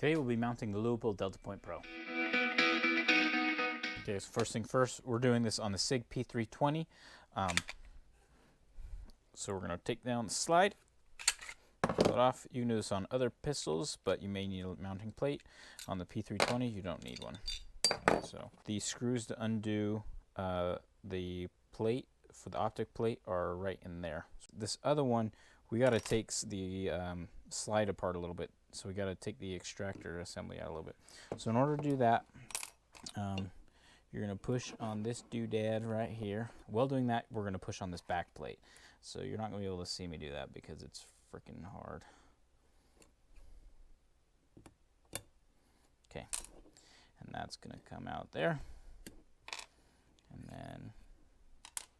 Today we'll be mounting the Leopold Delta Point Pro. Okay, so first thing first, we're doing this on the SIG P320. So we're going to take down the slide, pull it off. You can do this on other pistols, but you may need a mounting plate. On the P320, you don't need one. So the screws to undo the plate for the optic plate are right in there. This other one, we got to take the slide apart a little bit. So we got to take the extractor assembly out a little bit. So in order to do that, you're going to push on this doodad right here. While doing that, we're going to push on this back plate. So you're not going to be able to see me do that because it's freaking hard. Okay, and that's going to come out there. And then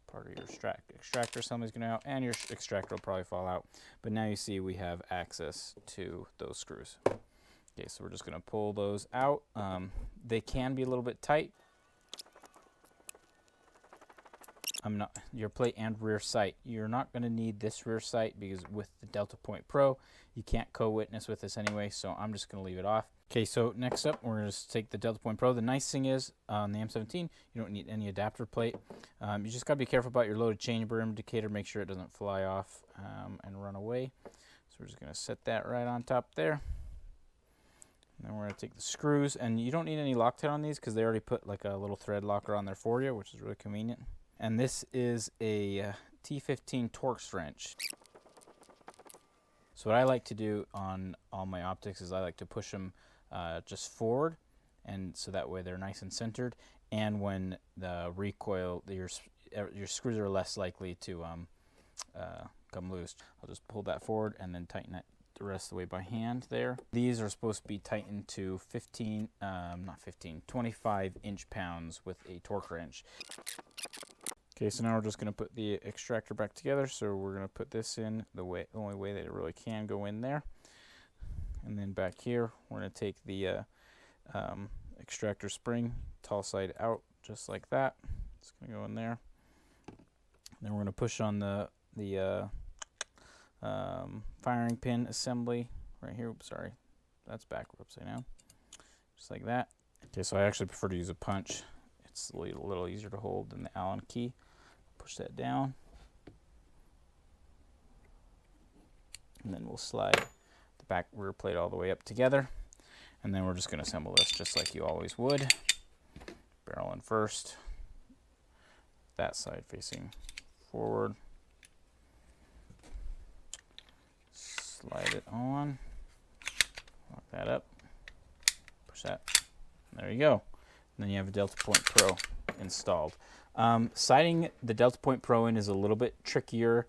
part of your extractor assembly is going to out, and your extractor will probably fall out. But now you see we have access to those screws. Okay, so we're just going to pull those out. They can be a little bit tight. Your plate and rear sight. You're not going to need this rear sight because with the Delta Point Pro, you can't co-witness with this anyway, so I'm just going to leave it off. Okay, so next up, we're going to take the Delta Point Pro. The nice thing is, on the M17, you don't need any adapter plate. You just got to be careful about your loaded chamber indicator. Make sure it doesn't fly off and run away. So we're just going to set that right on top there. And then we're going to take the screws, and you don't need any Loctite on these because they already put like a little thread locker on there for you, which is really convenient. And this is a T15 Torx wrench. So what I like to do on all my optics is I like to push them just forward, and so that way they're nice and centered. And when the recoil, your screws are less likely to come loose. I'll just pull that forward and then tighten it the rest of the way by hand there. These are supposed to be tightened to 25 inch-pounds with a torque wrench. Okay, so now we're just going to put the extractor back together. So we're going to put this in the only way that it really can go in there. And then back here, we're going to take the extractor spring, tall side out, just like that. It's going to go in there. Then we're going to push on the firing pin assembly right here. Oops, sorry, that's backward upside down. Just like that. Okay, so I actually prefer to use a punch. It's a little easier to hold than the Allen key. Push that down. And then we'll slide the back rear plate all the way up together. And then we're just going to assemble this just like you always would. Barrel in first. That side facing forward. Slide it on. Lock that up. Push that. There you go. And then you have a Delta Point Pro installed. Sighting the Delta Point Pro in is a little bit trickier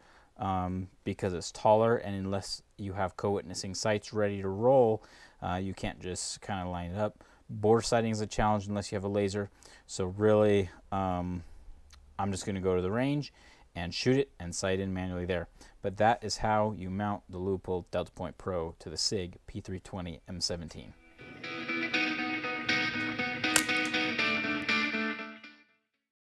because it's taller, and unless you have co-witnessing sights ready to roll, you can't just kind of line it up. Border sighting is a challenge unless you have a laser. So really, I'm just going to go to the range and shoot it and sight in manually there. But that is how you mount the Leopold Delta Point Pro to the SIG P320 M17.